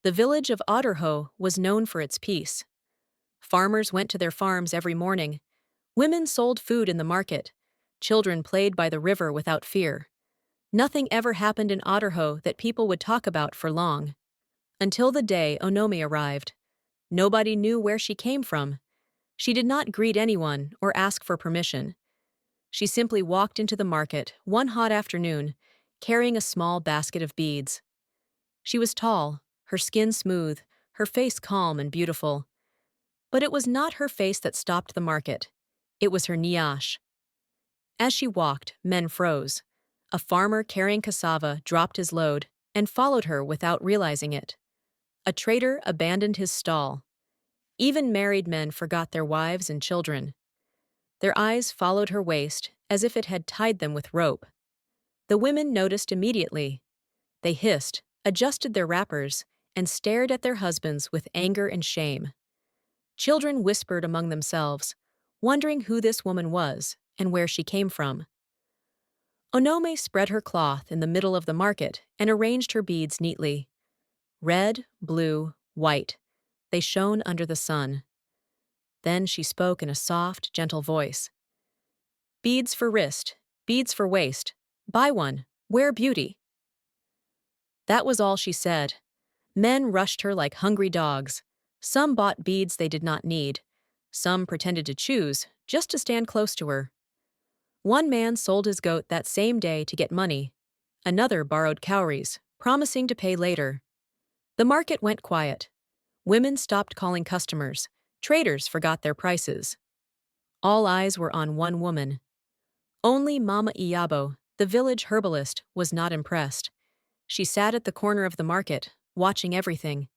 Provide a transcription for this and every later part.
The village of Otterho was known for its peace. Farmers went to their farms every morning. Women sold food in the market. Children played by the river without fear. Nothing ever happened in Otterho that people would talk about for long. Until the day Onomi arrived. Nobody knew where she came from. She did not greet anyone or ask for permission. She simply walked into the market one hot afternoon, carrying a small basket of beads. She was tall, her skin smooth, her face calm and beautiful. But it was not her face that stopped the market. It was her nyash. As she walked, men froze. A farmer carrying cassava dropped his load and followed her without realizing it. A trader abandoned his stall. Even married men forgot their wives and children. Their eyes followed her waist as if it had tied them with rope. The women noticed immediately. They hissed, adjusted their wrappers, and stared at their husbands with anger and shame. Children whispered among themselves, wondering who this woman was and where she came from. Onome spread her cloth in the middle of the market and arranged her beads neatly. Red, blue, white. They shone under the sun. Then she spoke in a soft, gentle voice. Beads for wrist, beads for waist. Buy one, wear beauty. That was all she said. Men rushed her like hungry dogs. Some bought beads they did not need. Some pretended to choose, just to stand close to her. One man sold his goat that same day to get money. Another borrowed cowries, promising to pay later. The market went quiet. Women stopped calling customers. Traders forgot their prices. All eyes were on one woman. Only Mama Iyabo, the village herbalist, was not impressed. She sat at the corner of the market, watching everything.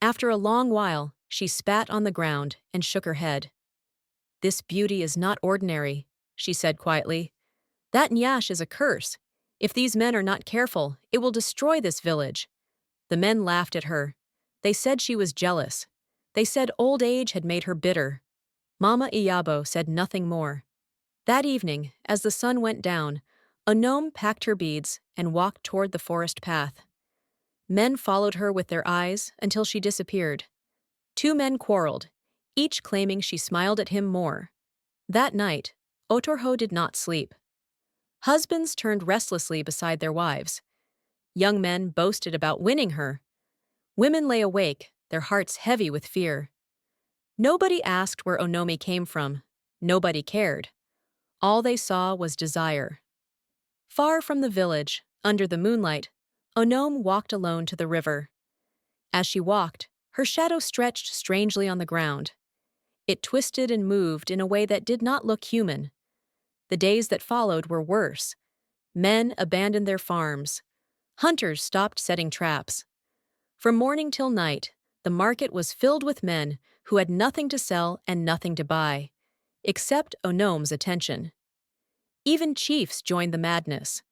After a long while, she spat on the ground and shook her head. This beauty is not ordinary, she said quietly. That nyash is a curse. If these men are not careful, it will destroy this village. The men laughed at her. They said she was jealous. They said old age had made her bitter. Mama Iyabo said nothing more. That evening, as the sun went down, a gnome packed her beads and walked toward the forest path. Men followed her with their eyes until she disappeared. Two men quarreled, each claiming she smiled at him more. That night, Otorho did not sleep. Husbands turned restlessly beside their wives. Young men boasted about winning her. Women lay awake, their hearts heavy with fear. Nobody asked where Onomi came from. Nobody cared. All they saw was desire. Far from the village, under the moonlight, Onome walked alone to the river. As she walked, her shadow stretched strangely on the ground. It twisted and moved in a way that did not look human. The days that followed were worse. Men abandoned their farms. Hunters stopped setting traps. From morning till night, the market was filled with men who had nothing to sell and nothing to buy, except Onome's attention. Even chiefs joined the madness.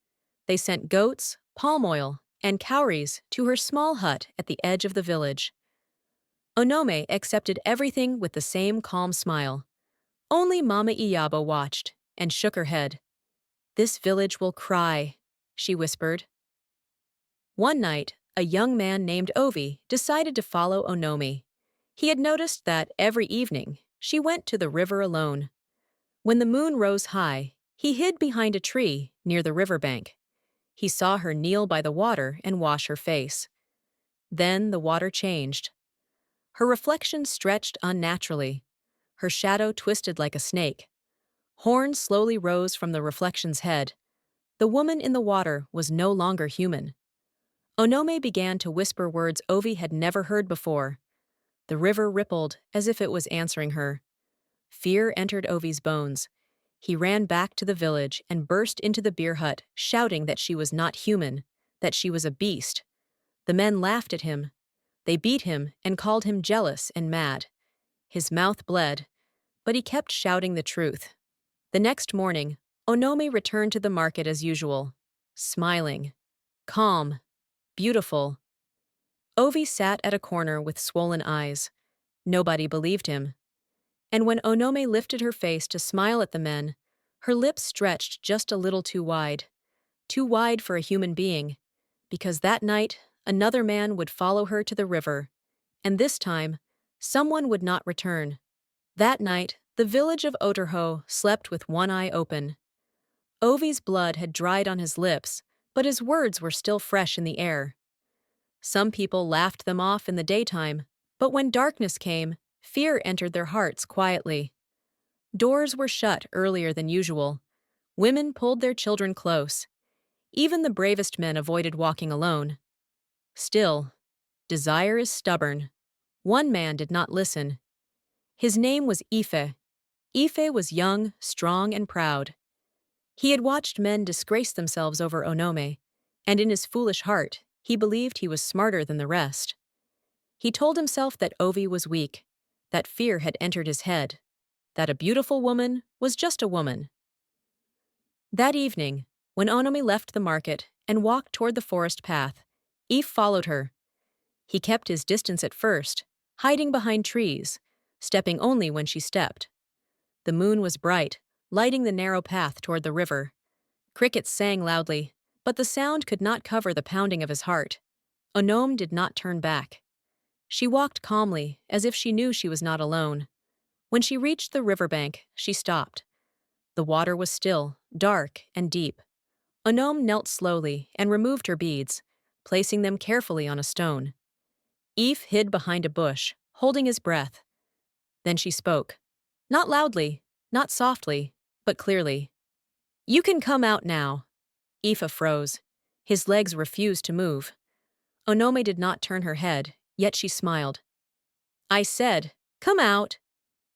They sent goats, palm oil, and cowries to her small hut at the edge of the village. Onome accepted everything with the same calm smile. Only Mama Iyabo watched and shook her head. This village will cry, she whispered. One night, a young man named Ovi decided to follow Onome. He had noticed that every evening she went to the river alone. When the moon rose high, he hid behind a tree near the riverbank. He saw her kneel by the water and wash her face. Then the water changed. Her reflection stretched unnaturally. Her shadow twisted like a snake. Horns slowly rose from the reflection's head. The woman in the water was no longer human. Onome began to whisper words Ovi had never heard before. The river rippled as if it was answering her. Fear entered Ovi's bones. He ran back to the village and burst into the beer hut, shouting that she was not human, that she was a beast. The men laughed at him. They beat him and called him jealous and mad. His mouth bled, but he kept shouting the truth. The next morning, Onome returned to the market as usual, smiling, calm, beautiful. Ovi sat at a corner with swollen eyes. Nobody believed him. And when Onome lifted her face to smile at the men, her lips stretched just a little too wide for a human being, because that night another man would follow her to the river, and this time, someone would not return. That night, the village of Oterho slept with one eye open. Ovi's blood had dried on his lips, but his words were still fresh in the air. Some people laughed them off in the daytime, but when darkness came, fear entered their hearts quietly. Doors were shut earlier than usual. Women pulled their children close. Even the bravest men avoided walking alone. Still, desire is stubborn. One man did not listen. His name was Ife. Ife was young, strong, and proud. He had watched men disgrace themselves over Onome, and in his foolish heart, he believed he was smarter than the rest. He told himself that Ovi was weak, that fear had entered his head, that a beautiful woman was just a woman. That evening, when Onome left the market and walked toward the forest path, Eve followed her. He kept his distance at first, hiding behind trees, stepping only when she stepped. The moon was bright, lighting the narrow path toward the river. Crickets sang loudly, but the sound could not cover the pounding of his heart. Onome did not turn back. She walked calmly, as if she knew she was not alone. When she reached the riverbank, she stopped. The water was still, dark, and deep. Onome knelt slowly and removed her beads, placing them carefully on a stone. Eve hid behind a bush, holding his breath. Then she spoke. Not loudly, not softly, but clearly. You can come out now. Aoife froze. His legs refused to move. Onome did not turn her head, yet she smiled. I said, come out.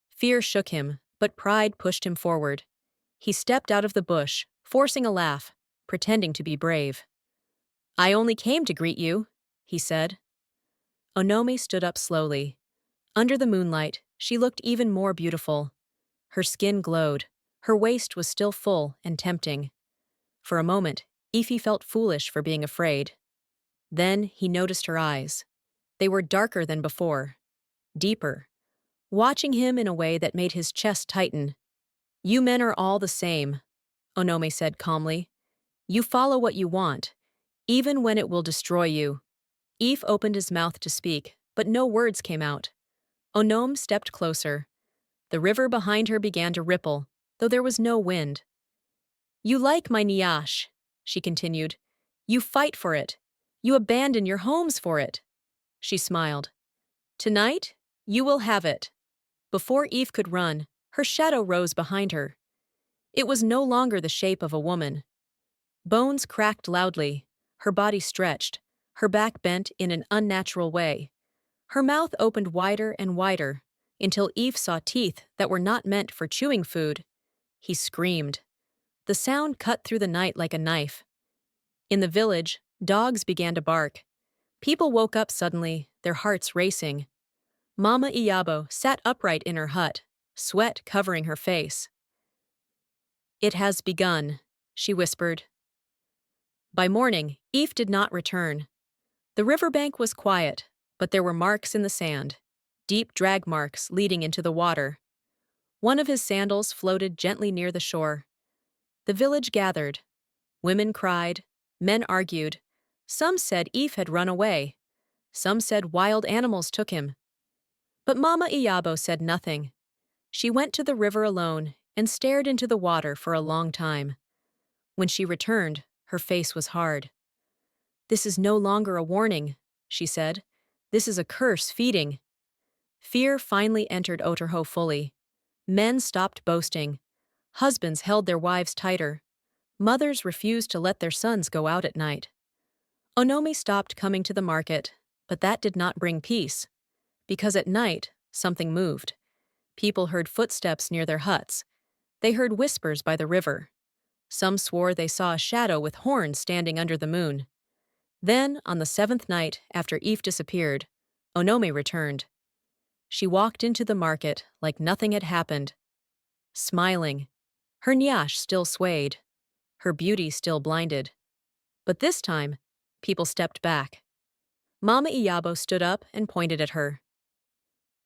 Fear shook him, but pride pushed him forward. He stepped out of the bush, forcing a laugh, pretending to be brave. I only came to greet you, he said. Onome stood up slowly. Under the moonlight, she looked even more beautiful. Her skin glowed. Her waist was still full and tempting. For a moment, Aoife felt foolish for being afraid. Then he noticed her eyes. They were darker than before, deeper, watching him in a way that made his chest tighten. You men are all the same, Onome said calmly. You follow what you want, even when it will destroy you. Eve opened his mouth to speak, but no words came out. Onome stepped closer. The river behind her began to ripple, though there was no wind. You like my Nyash, she continued. You fight for it. You abandon your homes for it. She smiled. Tonight, you will have it. Before Eve could run, her shadow rose behind her. It was no longer the shape of a woman. Bones cracked loudly, her body stretched, her back bent in an unnatural way. Her mouth opened wider and wider, until Eve saw teeth that were not meant for chewing food. He screamed. The sound cut through the night like a knife. In the village, dogs began to bark. People woke up suddenly, their hearts racing. Mama Iyabo sat upright in her hut, sweat covering her face. It has begun, she whispered. By morning, Eve did not return. The riverbank was quiet, but there were marks in the sand, deep drag marks leading into the water. One of his sandals floated gently near the shore. The village gathered. Women cried, men argued. Some said Eve had run away. Some said wild animals took him. But Mama Iyabo said nothing. She went to the river alone and stared into the water for a long time. When she returned, her face was hard. This is no longer a warning, she said. This is a curse feeding. Fear finally entered Oterho fully. Men stopped boasting. Husbands held their wives tighter. Mothers refused to let their sons go out at night. Onome stopped coming to the market, but that did not bring peace. Because at night, something moved. People heard footsteps near their huts. They heard whispers by the river. Some swore they saw a shadow with horns standing under the moon. Then, on the 7th night after Eve disappeared, Onome returned. She walked into the market like nothing had happened, smiling. Her nyash still swayed. Her beauty still blinded. But this time, people stepped back. Mama Iyabo stood up and pointed at her.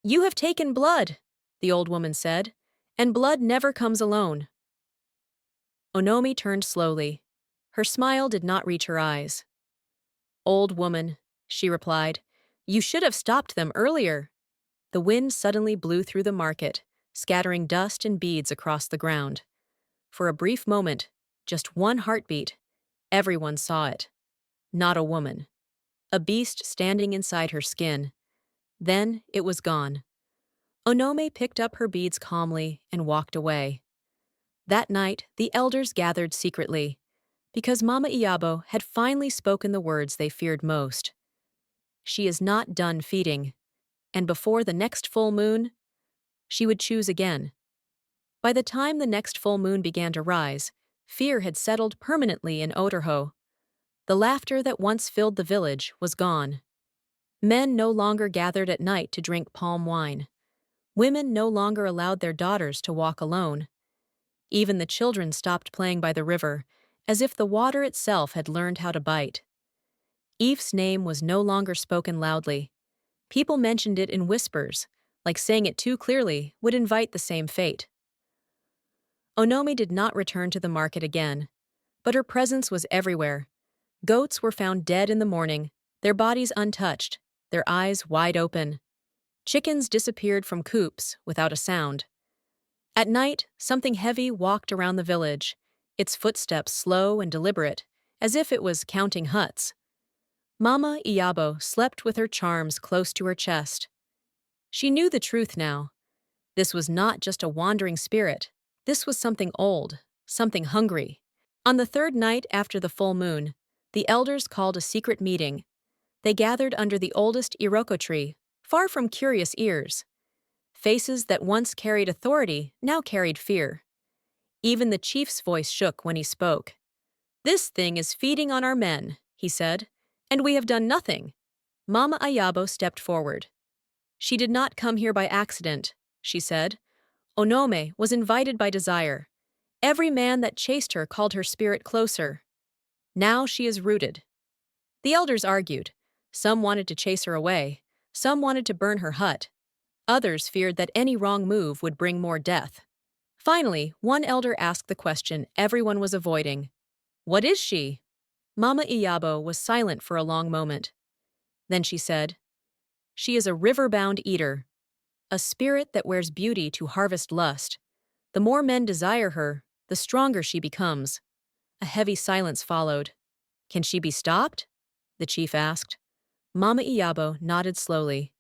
You have taken blood, the old woman said, and blood never comes alone. Onome turned slowly. Her smile did not reach her eyes. Old woman, she replied. You should have stopped them earlier. The wind suddenly blew through the market, scattering dust and beads across the ground. For a brief moment, just one heartbeat, everyone saw it. Not a woman. A beast standing inside her skin. Then it was gone. Onome picked up her beads calmly and walked away. That night, the elders gathered secretly, because Mama Iyabo had finally spoken the words they feared most. She is not done feeding, and before the next full moon, she would choose again. By the time the next full moon began to rise, fear had settled permanently in Oterho. The laughter that once filled the village was gone. Men no longer gathered at night to drink palm wine. Women no longer allowed their daughters to walk alone. Even the children stopped playing by the river, as if the water itself had learned how to bite. Eve's name was no longer spoken loudly. People mentioned it in whispers, like saying it too clearly would invite the same fate. Onome did not return to the market again, but her presence was everywhere. Goats were found dead in the morning, their bodies untouched, their eyes wide open. Chickens disappeared from coops without a sound. At night, something heavy walked around the village, its footsteps slow and deliberate, as if it was counting huts. Mama Iyabo slept with her charms close to her chest. She knew the truth now. This was not just a wandering spirit. This was something old, something hungry. On the third night after the full moon, the elders called a secret meeting. They gathered under the oldest iroko tree, far from curious ears. Faces that once carried authority now carried fear. Even the chief's voice shook when he spoke. "This thing is feeding on our men," he said, "and we have done nothing." Mama Ayabo stepped forward. "She did not come here by accident," she said. "Onome was invited by desire. Every man that chased her called her spirit closer. Now she is rooted." The elders argued. Some wanted to chase her away. Some wanted to burn her hut. Others feared that any wrong move would bring more death. Finally, one elder asked the question everyone was avoiding. "What is she?" Mama Iyabo was silent for a long moment. Then she said, "She is a river-bound eater, a spirit that wears beauty to harvest lust. The more men desire her, the stronger she becomes." A heavy silence followed. "Can she be stopped?" the chief asked. Mama Iyabo nodded slowly.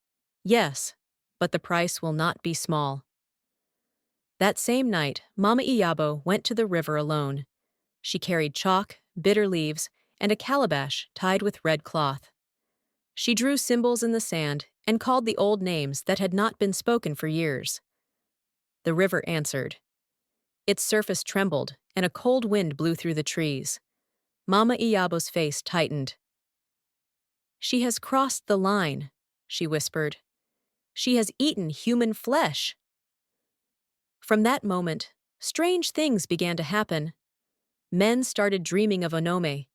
"Yes, but the price will not be small." That same night, Mama Iyabo went to the river alone. She carried chalk, bitter leaves, and a calabash tied with red cloth. She drew symbols in the sand and called the old names that had not been spoken for years. The river answered. Its surface trembled, and a cold wind blew through the trees. Mama Iyabo's face tightened. "She has crossed the line," she whispered. "She has eaten human flesh." From that moment, strange things began to happen. Men started dreaming of Onome.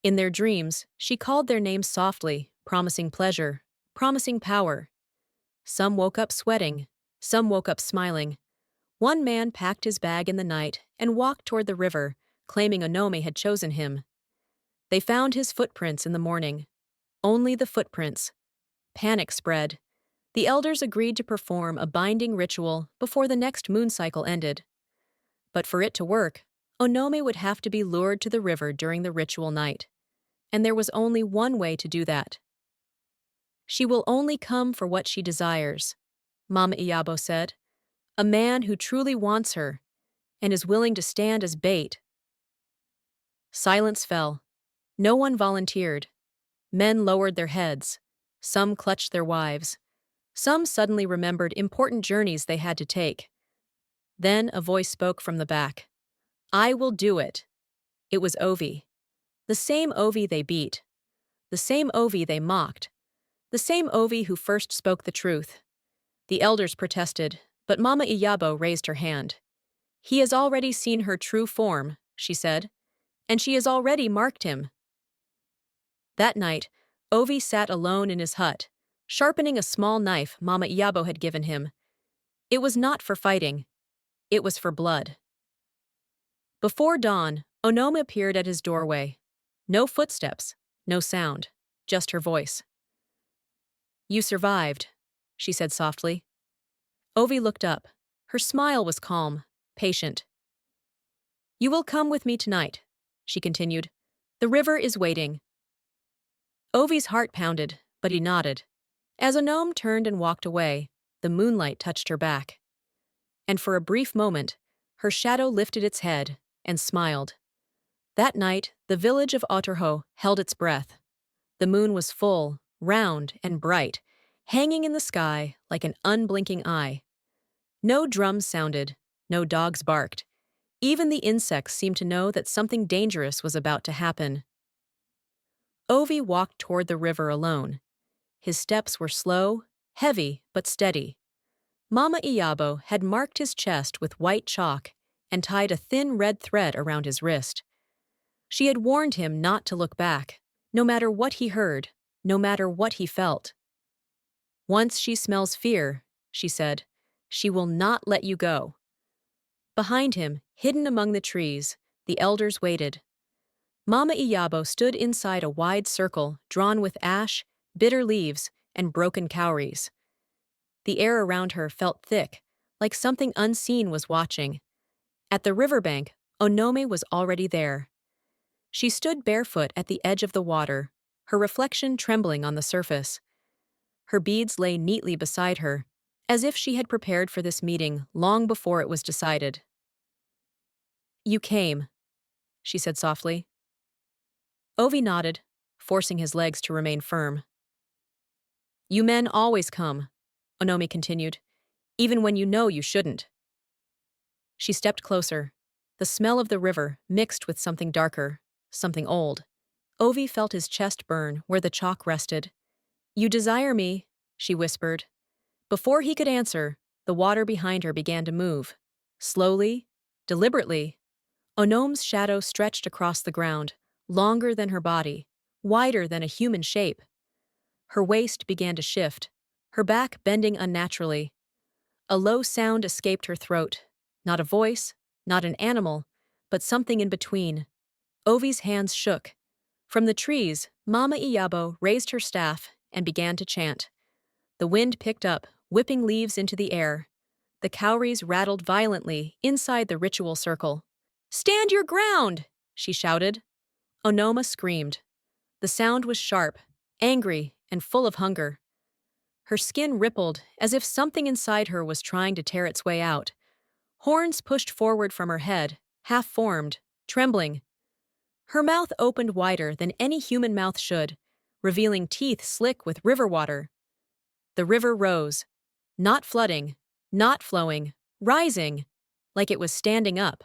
In their dreams, she called their names softly, promising pleasure, promising power. Some woke up sweating, some woke up smiling. One man packed his bag in the night and walked toward the river, claiming Onome had chosen him. They found his footprints in the morning. Only the footprints. Panic spread. The elders agreed to perform a binding ritual before the next moon cycle ended. But for it to work, Onome would have to be lured to the river during the ritual night. And there was only one way to do that. "She will only come for what she desires," Mama Iyabo said. "A man who truly wants her and is willing to stand as bait." Silence fell. No one volunteered. Men lowered their heads. Some clutched their wives. Some suddenly remembered important journeys they had to take. Then a voice spoke from the back. "I will do it." It was Ovi. The same Ovi they beat. The same Ovi they mocked. The same Ovi who first spoke the truth. The elders protested, but Mama Iyabo raised her hand. "He has already seen her true form," she said, "and she has already marked him." That night, Ovi sat alone in his hut, sharpening a small knife Mama Iyabo had given him. It was not for fighting. It was for blood. Before dawn, Onome appeared at his doorway. No footsteps, no sound. just her voice. "You survived," she said softly. Ovi looked up. Her smile was calm, patient. "You will come with me tonight," she continued. "The river is waiting." Ovi's heart pounded, but he nodded. As Onome turned and walked away, the moonlight touched her back. And for a brief moment, her shadow lifted its head and smiled. That night, the village of Otterho held its breath. The moon was full, round, and bright, hanging in the sky like an unblinking eye. No drums sounded, no dogs barked. Even the insects seemed to know that something dangerous was about to happen. Ovi walked toward the river alone. His steps were slow, heavy, but steady. Mama Iyabo had marked his chest with white chalk and tied a thin red thread around his wrist. She had warned him not to look back, no matter what he heard, no matter what he felt. "Once she smells fear," she said, "she will not let you go." Behind him, hidden among the trees, the elders waited. Mama Iyabo stood inside a wide circle drawn with ash, bitter leaves, and broken cowries. The air around her felt thick, like something unseen was watching. At the riverbank, Onome was already there. She stood barefoot at the edge of the water, her reflection trembling on the surface. Her beads lay neatly beside her, as if she had prepared for this meeting long before it was decided. "You came," she said softly. Ovi nodded, forcing his legs to remain firm. "You men always come," Onome continued, "even when you know you shouldn't." She stepped closer. The smell of the river mixed with something darker, something old. Ovi felt his chest burn where the chalk rested. "You desire me," she whispered. Before he could answer, the water behind her began to move. Slowly, deliberately, Onome's shadow stretched across the ground, longer than her body, wider than a human shape. Her waist began to shift, her back bending unnaturally. A low sound escaped her throat, not a voice, not an animal, but something in between. Ovi's hands shook. From the trees, Mama Iyabo raised her staff and began to chant. The wind picked up, whipping leaves into the air. The cowries rattled violently inside the ritual circle. "Stand your ground!" she shouted. Onoma screamed. The sound was sharp, angry, and full of hunger. Her skin rippled as if something inside her was trying to tear its way out. Horns pushed forward from her head, half-formed, trembling. Her mouth opened wider than any human mouth should, revealing teeth slick with river water. The river rose, not flooding, not flowing, rising, like it was standing up.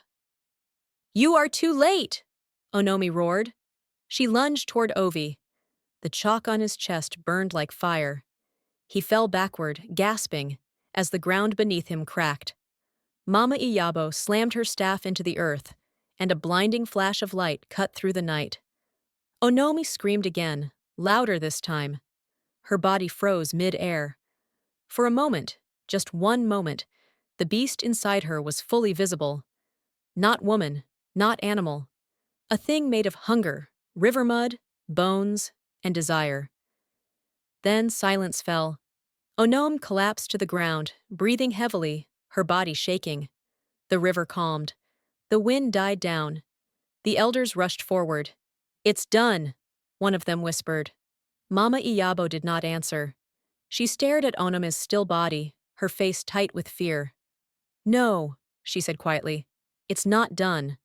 "You are too late!" Onome roared. She lunged toward Ovi. The chalk on his chest burned like fire. He fell backward, gasping, as the ground beneath him cracked. Mama Iyabo slammed her staff into the earth, and a blinding flash of light cut through the night. Onome screamed again, louder this time. Her body froze mid-air. For a moment, just one moment, the beast inside her was fully visible. Not woman, not animal. A thing made of hunger, river mud, bones, and desire. Then silence fell. Onome collapsed to the ground, breathing heavily, her body shaking. The river calmed. The wind died down. The elders rushed forward. "It's done," one of them whispered. Mama Iyabo did not answer. She stared at Onome's still body, her face tight with fear. "No," she said quietly. "It's not done."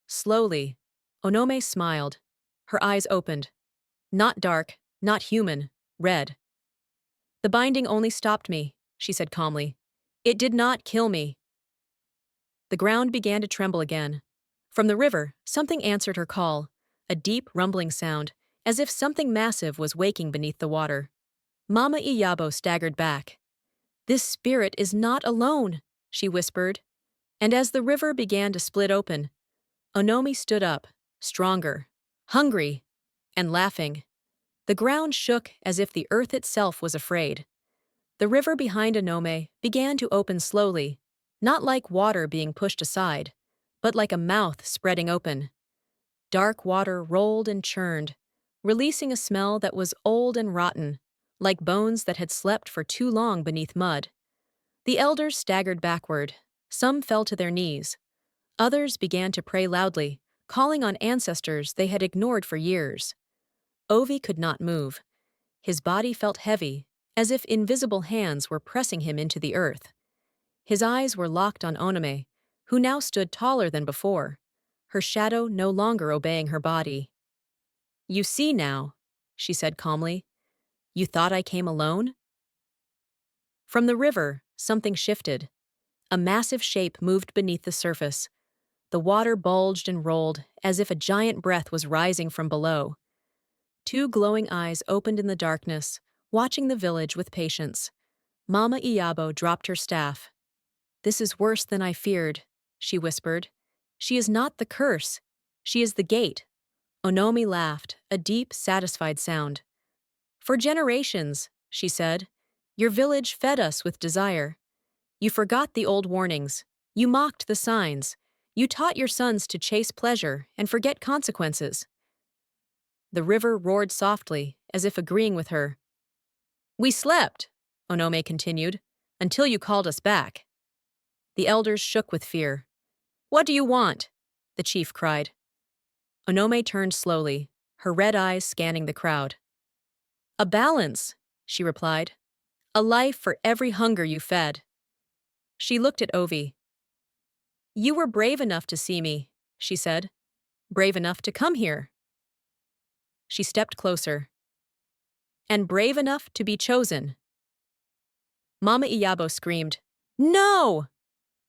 Slowly, Onome smiled. Her eyes opened. Not dark, not human, red. "The binding only stopped me," she said calmly. "It did not kill me." The ground began to tremble again. From the river, something answered her call, a deep rumbling sound, as if something massive was waking beneath the water. Mama Iyabo staggered back. "This spirit is not alone," she whispered. And as the river began to split open, Onome stood up, stronger, hungry, and laughing. The ground shook as if the earth itself was afraid. The river behind Onome began to open slowly, not like water being pushed aside, but like a mouth spreading open. Dark water rolled and churned, releasing a smell that was old and rotten, like bones that had slept for too long beneath mud. The elders staggered backward. Some fell to their knees. Others began to pray loudly, calling on ancestors they had ignored for years. Ovi could not move. His body felt heavy, as if invisible hands were pressing him into the earth. His eyes were locked on Onome, who now stood taller than before, her shadow no longer obeying her body. "You see now," she said calmly. "You thought I came alone?" From the river, something shifted. A massive shape moved beneath the surface. The water bulged and rolled, as if a giant breath was rising from below. Two glowing eyes opened in the darkness, watching the village with patience. Mama Iyabo dropped her staff. "This is worse than I feared," she whispered. "She is not the curse. She is the gate." Onomi laughed, a deep, satisfied sound. "For generations," she said, "your village fed us with desire. You forgot the old warnings. You mocked the signs. You taught your sons to chase pleasure and forget consequences." The river roared softly, as if agreeing with her. "We slept," Onome continued, "until you called us back." The elders shook with fear. "What do you want?" the chief cried. Onome turned slowly, her red eyes scanning the crowd. "A balance," she replied. "A life for every hunger you fed." She looked at Ovi. "You were brave enough to see me," she said. "Brave enough to come here." She stepped closer. "And brave enough to be chosen." Mama Iyabo screamed, "No!"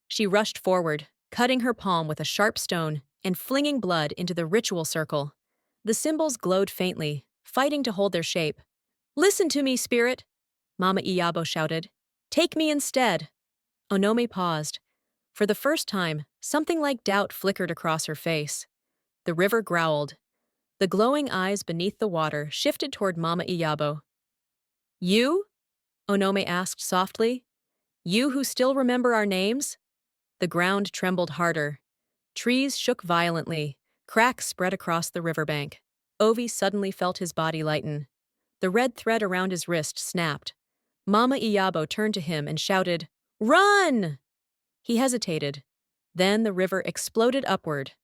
She rushed forward, cutting her palm with a sharp stone and flinging blood into the ritual circle. The symbols glowed faintly, fighting to hold their shape. "Listen to me, spirit!" Mama Iyabo shouted. "Take me instead." Onome paused. For the first time, something like doubt flickered across her face. The river growled. The glowing eyes beneath the water shifted toward Mama Iyabo. "You?" Onome asked softly. "You who still remember our names?" The ground trembled harder. Trees shook violently. Cracks spread across the riverbank. Ovi suddenly felt his body lighten. The red thread around his wrist snapped. Mama Iyabo turned to him and shouted, "Run!" He hesitated. Then the river exploded upward.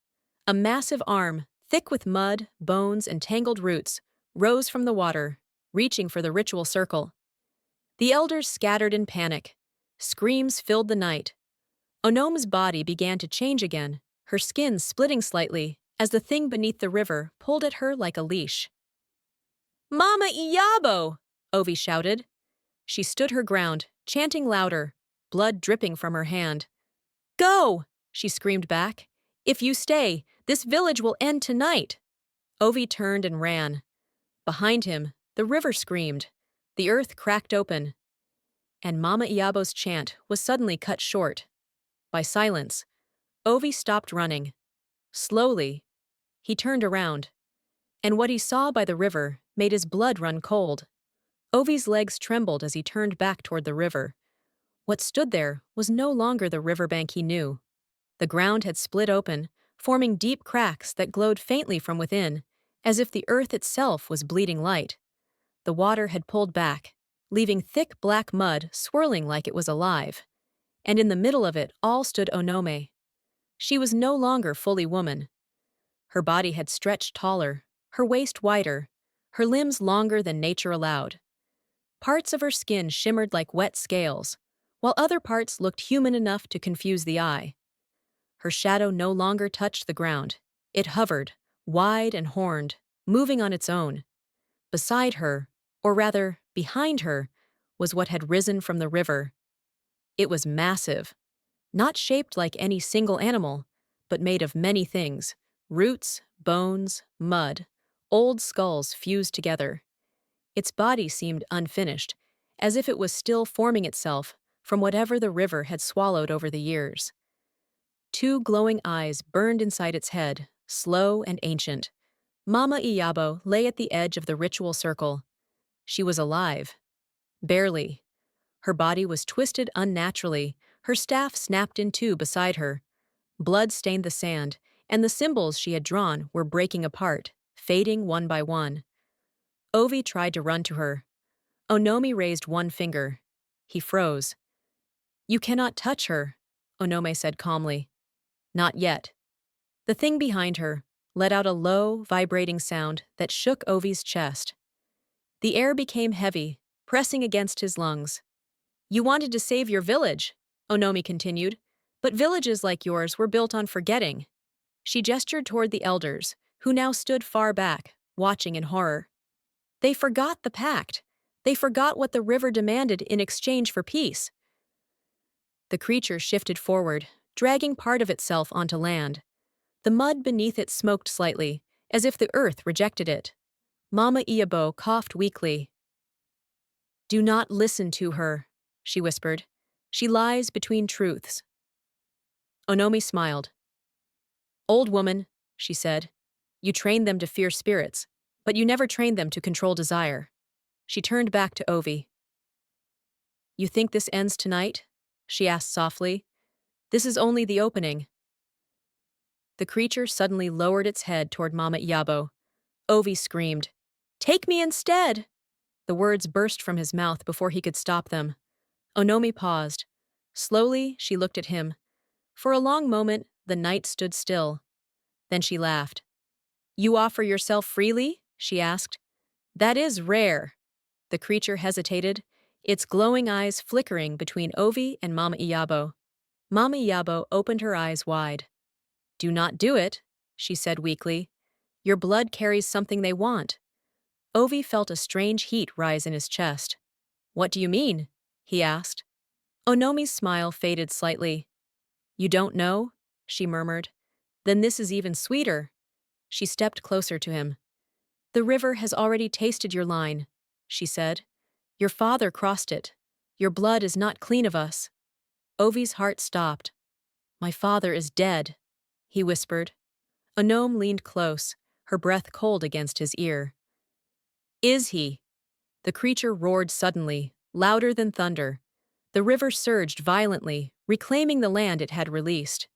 A massive arm, thick with mud, bones, and tangled roots, rose from the water, reaching for the ritual circle. The elders scattered in panic. Screams filled the night. Onome's body began to change again, her skin splitting slightly as the thing beneath the river pulled at her like a leash. "Mama Iyabo!" Ovi shouted. She stood her ground, chanting louder, blood dripping from her hand. "Go!" she screamed back. "If you stay, this village will end tonight." Ovi turned and ran. Behind him, the river screamed. The earth cracked open. And Mama Iyabo's chant was suddenly cut short. By silence, Ovi stopped running. Slowly, he turned around. And what he saw by the river made his blood run cold. Ovi's legs trembled as he turned back toward the river. What stood there was no longer the riverbank he knew. The ground had split open, forming deep cracks that glowed faintly from within, as if the earth itself was bleeding light. The water had pulled back, leaving thick black mud swirling like it was alive. And in the middle of it all stood Onome. She was no longer fully woman. Her body had stretched taller, her waist wider, her limbs longer than nature allowed. Parts of her skin shimmered like wet scales, while other parts looked human enough to confuse the eye. Her shadow no longer touched the ground. It hovered, wide and horned, moving on its own. Beside her, or rather, behind her, was what had risen from the river. It was massive, not shaped like any single animal, but made of many things: roots, bones, mud, old skulls fused together. Its body seemed unfinished, as if it was still forming itself from whatever the river had swallowed over the years. Two glowing eyes burned inside its head, slow and ancient. Mama Iyabo lay at the edge of the ritual circle. She was alive. Barely. Her body was twisted unnaturally, her staff snapped in two beside her. Blood stained the sand, and the symbols she had drawn were breaking apart, fading one by one. Ovi tried to run to her. Onomi raised one finger. He froze. You cannot touch her, Onome said calmly. Not yet. The thing behind her let out a low, vibrating sound that shook Ovi's chest. The air became heavy, pressing against his lungs. You wanted to save your village, Onomi continued, but villages like yours were built on forgetting. She gestured toward the elders, who now stood far back, watching in horror. They forgot the pact. They forgot what the river demanded in exchange for peace. The creature shifted forward, dragging part of itself onto land. The mud beneath it smoked slightly, as if the earth rejected it. Mama Iabo coughed weakly. Do not listen to her, she whispered. She lies between truths. Onomi smiled. Old woman, she said, you trained them to fear spirits, but you never trained them to control desire. She turned back to Ovi. You think this ends tonight? She asked softly. This is only the opening. The creature suddenly lowered its head toward Mama Iabo. Ovi screamed, Take me instead! The words burst from his mouth before he could stop them. Onomi paused. Slowly, she looked at him. For a long moment, the night stood still. Then she laughed. You offer yourself freely? She asked. That is rare. The creature hesitated, its glowing eyes flickering between Ovi and Mama Iabo. Mama Iabo opened her eyes wide. Do not do it, she said weakly. Your blood carries something they want. Ovi felt a strange heat rise in his chest. What do you mean? He asked. Onomi's smile faded slightly. You don't know? She murmured. Then this is even sweeter. She stepped closer to him. The river has already tasted your line, she said. Your father crossed it. Your blood is not clean of us. Ovi's heart stopped. My father is dead, he whispered. Onome leaned close, her breath cold against his ear. Is he? The creature roared suddenly, louder than thunder. The river surged violently, reclaiming the land it had released.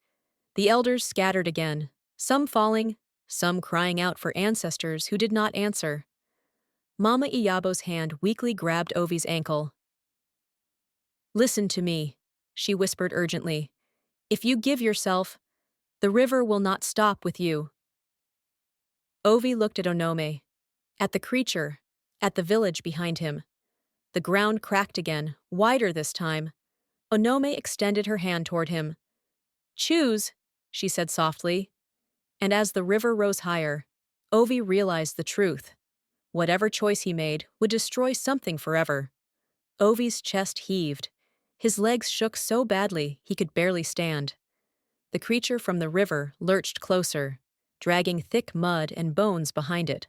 The elders scattered again, some falling, some crying out for ancestors who did not answer. Mama Iyabo's hand weakly grabbed Ovi's ankle. Listen to me, she whispered urgently. If you give yourself, the river will not stop with you. Ovi looked at Onome, at the creature, at the village behind him. The ground cracked again, wider this time. Onome extended her hand toward him. Choose, she said softly. And as the river rose higher, Ovi realized the truth. Whatever choice he made would destroy something forever. Ovi's chest heaved. His legs shook so badly he could barely stand. The creature from the river lurched closer, dragging thick mud and bones behind it,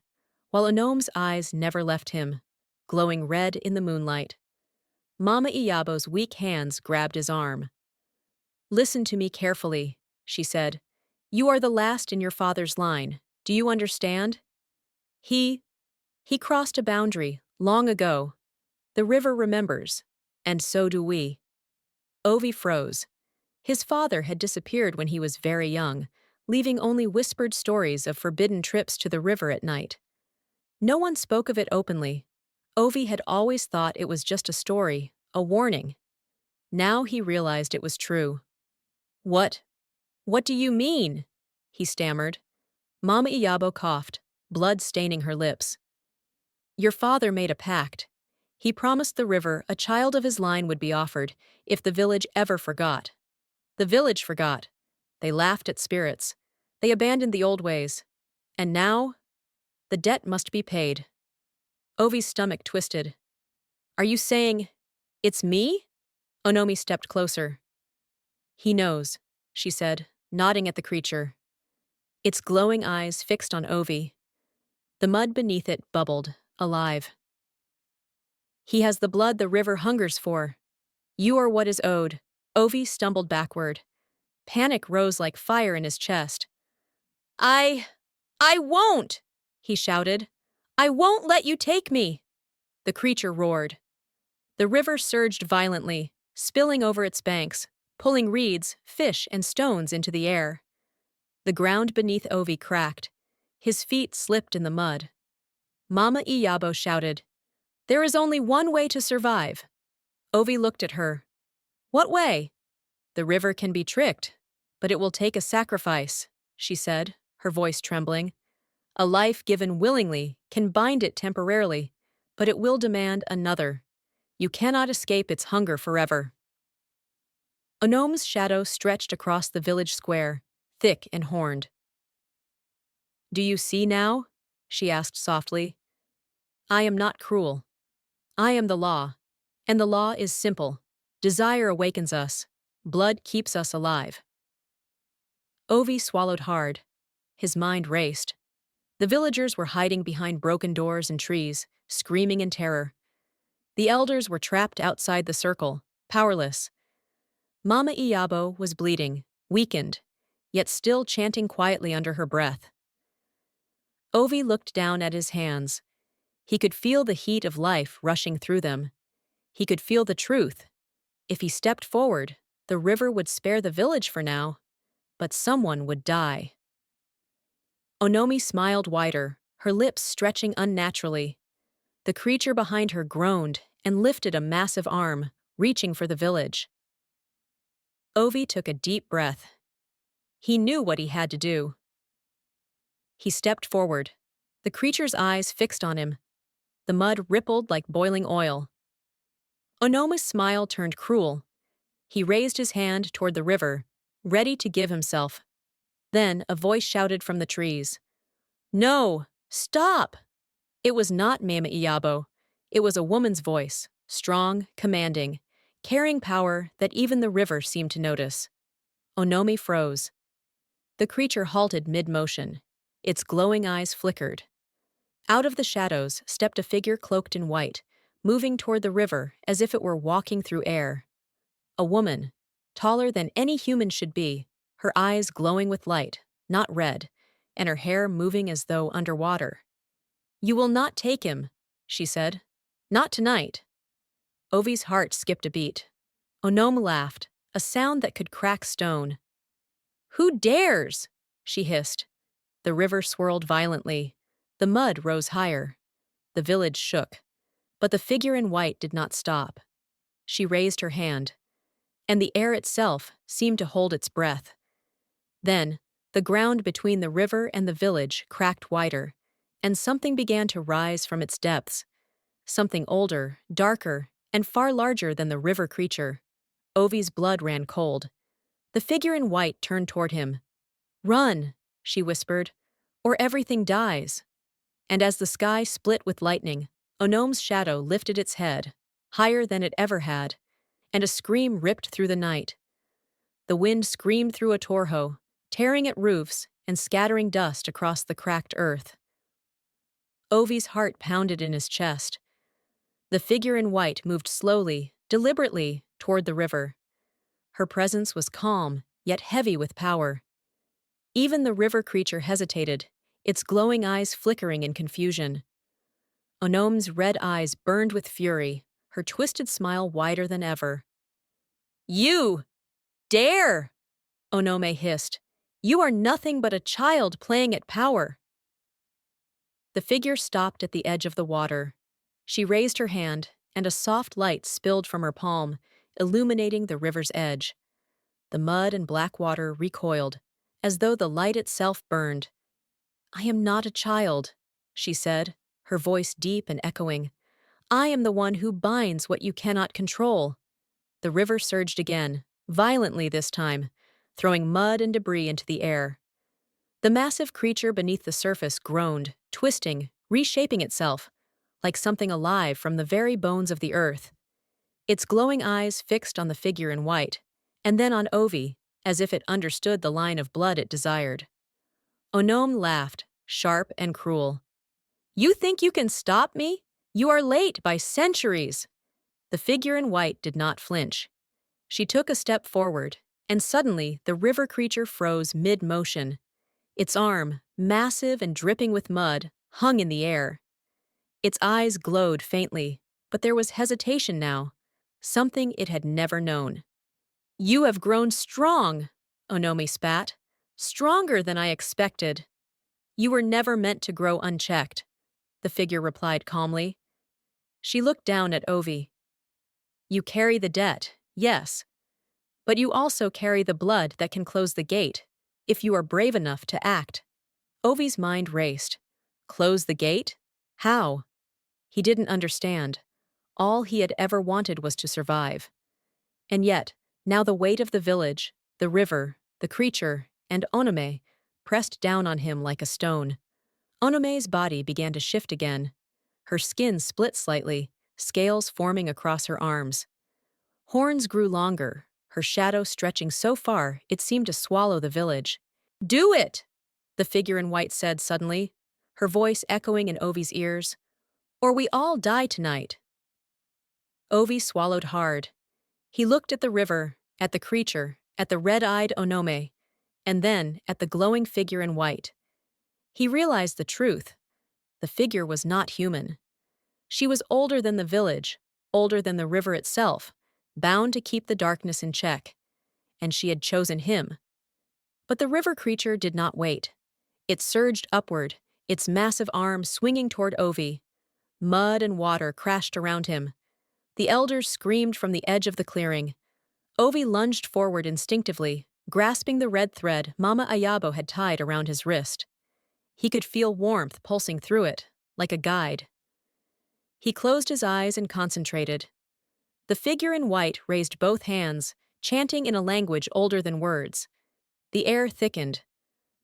while Onome's eyes never left him, glowing red in the moonlight. Mama Iyabo's weak hands grabbed his arm. Listen to me carefully, she said. You are the last in your father's line. Do you understand? He crossed a boundary, long ago. The river remembers, and so do we. Ovi froze. His father had disappeared when he was very young, leaving only whispered stories of forbidden trips to the river at night. No one spoke of it openly. Ovi had always thought it was just a story, a warning. Now he realized it was true. What do you mean? He stammered. Mama Iyabo coughed, blood staining her lips. Your father made a pact. He promised the river a child of his line would be offered if the village ever forgot. The village forgot. They laughed at spirits. They abandoned the old ways. And now, the debt must be paid. Ovi's stomach twisted. Are you saying, it's me? Onomi stepped closer. He knows, she said, nodding at the creature. Its glowing eyes fixed on Ovi. The mud beneath it bubbled, alive. He has the blood the river hungers for. You are what is owed. Ovi stumbled backward. Panic rose like fire in his chest. I won't, he shouted. I won't let you take me. The creature roared. The river surged violently, spilling over its banks, pulling reeds, fish, and stones into the air. The ground beneath Ovi cracked. His feet slipped in the mud. Mama Iyabo shouted, "There is only one way to survive." Ovi looked at her. "What way?" "The river can be tricked, but it will take a sacrifice," she said, her voice trembling. "A life given willingly can bind it temporarily, but it will demand another. You cannot escape its hunger forever." Onom's shadow stretched across the village square, thick and horned. "Do you see now?" she asked softly. "I am not cruel. I am the law, and the law is simple. Desire awakens us. Blood keeps us alive." Ovi swallowed hard. His mind raced. The villagers were hiding behind broken doors and trees, screaming in terror. The elders were trapped outside the circle, powerless. Mama Iyabo was bleeding, weakened, yet still chanting quietly under her breath. Ovi looked down at his hands. He could feel the heat of life rushing through them. He could feel the truth. If he stepped forward, the river would spare the village for now, but someone would die. Onomi smiled wider, her lips stretching unnaturally. The creature behind her groaned and lifted a massive arm, reaching for the village. Ovi took a deep breath. He knew what he had to do. He stepped forward, the creature's eyes fixed on him. The mud rippled like boiling oil. Onomi's smile turned cruel. He raised his hand toward the river, ready to give himself. Then a voice shouted from the trees, "No! Stop!" It was not Mama Iyabo. It was a woman's voice, strong, commanding, carrying power that even the river seemed to notice. Onomi froze. The creature halted mid-motion. Its glowing eyes flickered. Out of the shadows stepped a figure cloaked in white, moving toward the river as if it were walking through air. A woman, taller than any human should be, her eyes glowing with light, not red, and her hair moving as though underwater. "You will not take him," she said. "Not tonight." Ovi's heart skipped a beat. Onom laughed, a sound that could crack stone. "Who dares?" she hissed. The river swirled violently. The mud rose higher. The village shook. But the figure in white did not stop. She raised her hand, and the air itself seemed to hold its breath. Then, the ground between the river and the village cracked wider, and something began to rise from its depths. Something older, darker, and far larger than the river creature. Ovi's blood ran cold. The figure in white turned toward him. "Run," she whispered, "or everything dies." And as the sky split with lightning, Onom's shadow lifted its head, higher than it ever had, and a scream ripped through the night. The wind screamed through a torho, tearing at roofs and scattering dust across the cracked earth. Ovi's heart pounded in his chest. The figure in white moved slowly, deliberately, toward the river. Her presence was calm, yet heavy with power. Even the river creature hesitated, its glowing eyes flickering in confusion. Onom's red eyes burned with fury, her twisted smile wider than ever. "You dare!" Onome hissed. "You are nothing but a child playing at power." The figure stopped at the edge of the water. She raised her hand, and a soft light spilled from her palm, illuminating the river's edge. The mud and black water recoiled, as though the light itself burned. "I am not a child," she said, her voice deep and echoing. "I am the one who binds what you cannot control." The river surged again, violently this time, throwing mud and debris into the air. The massive creature beneath the surface groaned, twisting, reshaping itself, like something alive from the very bones of the earth. Its glowing eyes fixed on the figure in white, and then on Ovi, as if it understood the line of blood it desired. Onom laughed, sharp and cruel. "You think you can stop me? You are late by centuries." The figure in white did not flinch. She took a step forward, and suddenly the river creature froze mid-motion. Its arm, massive and dripping with mud, hung in the air. Its eyes glowed faintly, but there was hesitation now, something it had never known. "You have grown strong," Onomi spat. "Stronger than I expected. You were never meant to grow unchecked. the figure replied calmly. She looked down at Ovi. You carry the debt, yes, but you also carry the blood that can close the gate, if you are brave enough to act. Ovi's mind raced. Close the gate? How? He didn't understand. All he had ever wanted was to survive. And yet, now the weight of the village, the river, the creature, and Onome pressed down on him like a stone. Onome's body began to shift again. Her skin split slightly, scales forming across her arms. Horns grew longer, her shadow stretching so far it seemed to swallow the village. Do it! The figure in white said suddenly, her voice echoing in Ovi's ears. Or we all die tonight. Ovi swallowed hard. He looked at the river, at the creature, at the red-eyed Onome, and then at the glowing figure in white. He realized the truth. The figure was not human. She was older than the village, older than the river itself, bound to keep the darkness in check. And she had chosen him. But the river creature did not wait. It surged upward, its massive arms swinging toward Ovi. Mud and water crashed around him. The elders screamed from the edge of the clearing. Ovi lunged forward instinctively, grasping the red thread Mama Ayabo had tied around his wrist. He could feel warmth pulsing through it, like a guide. He closed his eyes and concentrated. The figure in white raised both hands, chanting in a language older than words. The air thickened.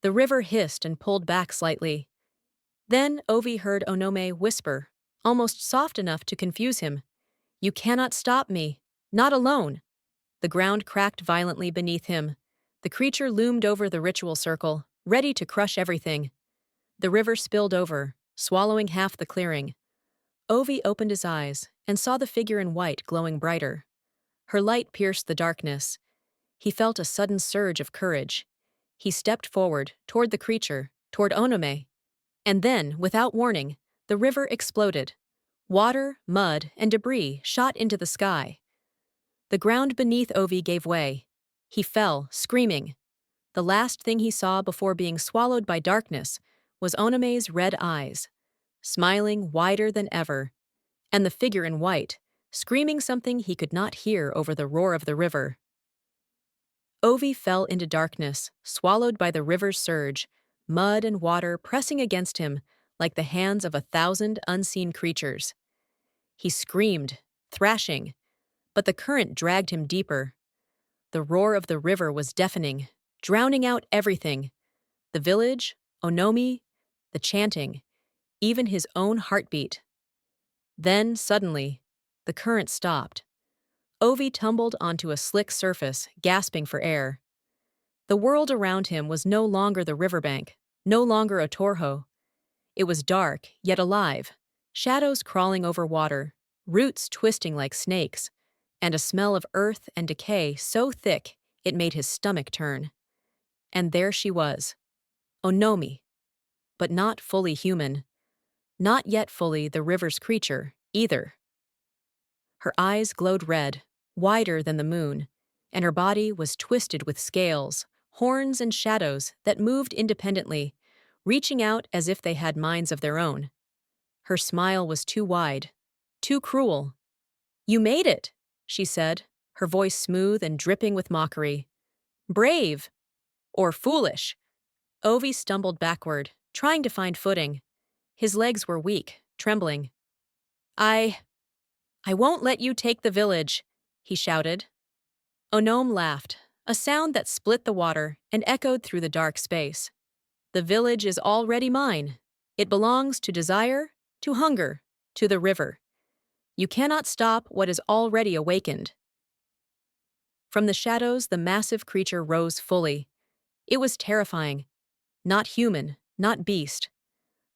The river hissed and pulled back slightly. Then Ovi heard Onome whisper, almost soft enough to confuse him. You cannot stop me. Not alone. The ground cracked violently beneath him. The creature loomed over the ritual circle, ready to crush everything. The river spilled over, swallowing half the clearing. Ovi opened his eyes and saw the figure in white glowing brighter. Her light pierced the darkness. He felt a sudden surge of courage. He stepped forward, toward the creature, toward Onome. And then, without warning, the river exploded. Water, mud, and debris shot into the sky. The ground beneath Ovi gave way. He fell, screaming. The last thing he saw before being swallowed by darkness was Onome's red eyes, smiling wider than ever, and the figure in white, screaming something he could not hear over the roar of the river. Ovi fell into darkness, swallowed by the river's surge, mud and water pressing against him like the hands of 1,000 unseen creatures. He screamed, thrashing, but the current dragged him deeper. The roar of the river was deafening, drowning out everything. The village, Onomi, the chanting, even his own heartbeat. Then, suddenly, the current stopped. Ovi tumbled onto a slick surface, gasping for air. The world around him was no longer the riverbank, no longer a torho. It was dark, yet alive, shadows crawling over water, roots twisting like snakes, and a smell of earth and decay so thick it made his stomach turn. And there she was, Onomi, but not fully human, not yet fully the river's creature, either. Her eyes glowed red, wider than the moon, and her body was twisted with scales, horns, and shadows that moved independently, reaching out as if they had minds of their own. Her smile was too wide, too cruel. You made it, she said, her voice smooth and dripping with mockery. Brave! Or foolish! Ovi stumbled backward, trying to find footing. His legs were weak, trembling. I won't let you take the village, he shouted. Onome laughed, a sound that split the water and echoed through the dark space. The village is already mine. It belongs to desire, to hunger, to the river. You cannot stop what is already awakened. From the shadows, the massive creature rose fully. It was terrifying. Not human, not beast.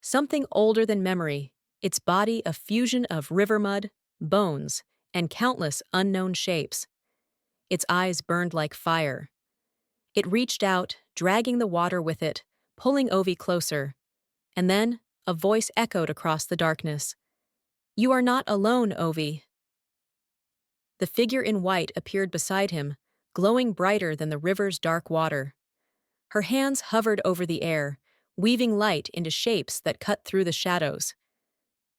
Something older than memory, its body a fusion of river mud, bones, and countless unknown shapes. Its eyes burned like fire. It reached out, dragging the water with it, pulling Ovi closer. And then, a voice echoed across the darkness. You are not alone, Ovi. The figure in white appeared beside him, glowing brighter than the river's dark water. Her hands hovered over the air, weaving light into shapes that cut through the shadows.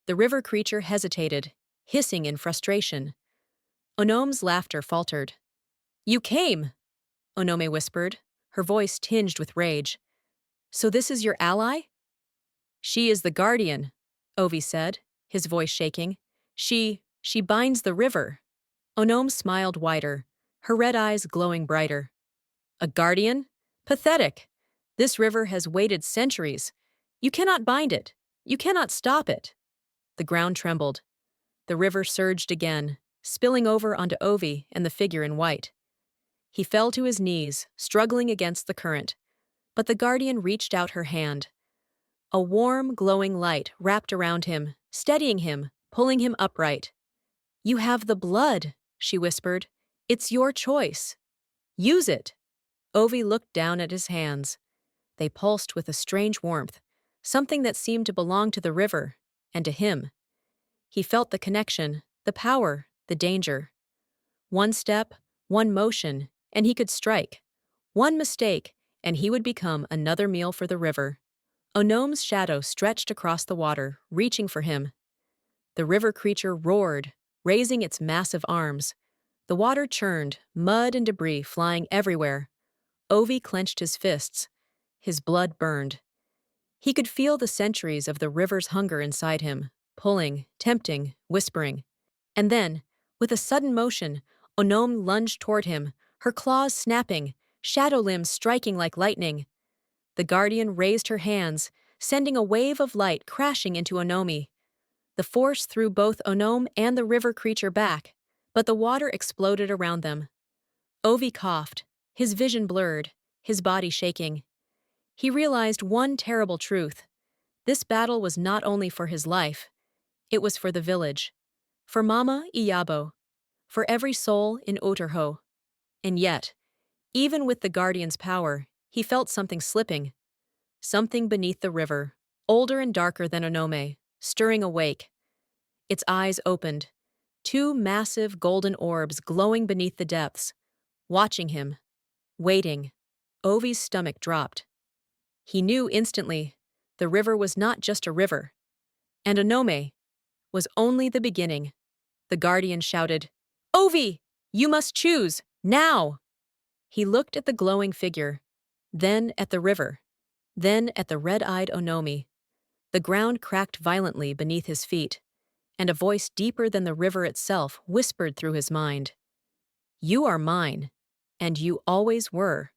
The river creature hesitated, hissing in frustration. Onome's laughter faltered. "You came," Onome whispered, her voice tinged with rage. "So this is your ally?" "She is the guardian," Ovi said, his voice shaking. She binds the river." Onome smiled wider, her red eyes glowing brighter. "A guardian? Pathetic! This river has waited centuries. You cannot bind it. You cannot stop it." The ground trembled. The river surged again, spilling over onto Ovi and the figure in white. He fell to his knees, struggling against the current, but the guardian reached out her hand. A warm, glowing light wrapped around him, steadying him, pulling him upright. "You have the blood," she whispered. "It's your choice. Use it." Ovi looked down at his hands. They pulsed with a strange warmth, something that seemed to belong to the river, and to him. He felt the connection, the power, the danger. One step, one motion, and he could strike. One mistake, and he would become another meal for the river. Onome's shadow stretched across the water, reaching for him. The river creature roared, raising its massive arms. The water churned, mud and debris flying everywhere. Ovi clenched his fists. His blood burned. He could feel the centuries of the river's hunger inside him, pulling, tempting, whispering. And then, with a sudden motion, Onome lunged toward him, her claws snapping, shadow limbs striking like lightning. The guardian raised her hands, sending a wave of light crashing into Onome. The force threw both Onome and the river creature back, but the water exploded around them. Ovi coughed, his vision blurred, his body shaking. He realized one terrible truth. This battle was not only for his life, it was for the village, for Mama Iyabo, for every soul in Oterho. And yet, even with the guardian's power, he felt something slipping. Something beneath the river, older and darker than Onome, stirring awake. Its eyes opened, two massive golden orbs glowing beneath the depths, watching him, waiting. Ovi's stomach dropped. He knew instantly the river was not just a river, and Onome was only the beginning. The guardian shouted, "Ovi, you must choose, now!" He looked at the glowing figure, then at the river, then at the red-eyed Onome. The ground cracked violently beneath his feet, and a voice deeper than the river itself whispered through his mind, "You are mine, and you always were."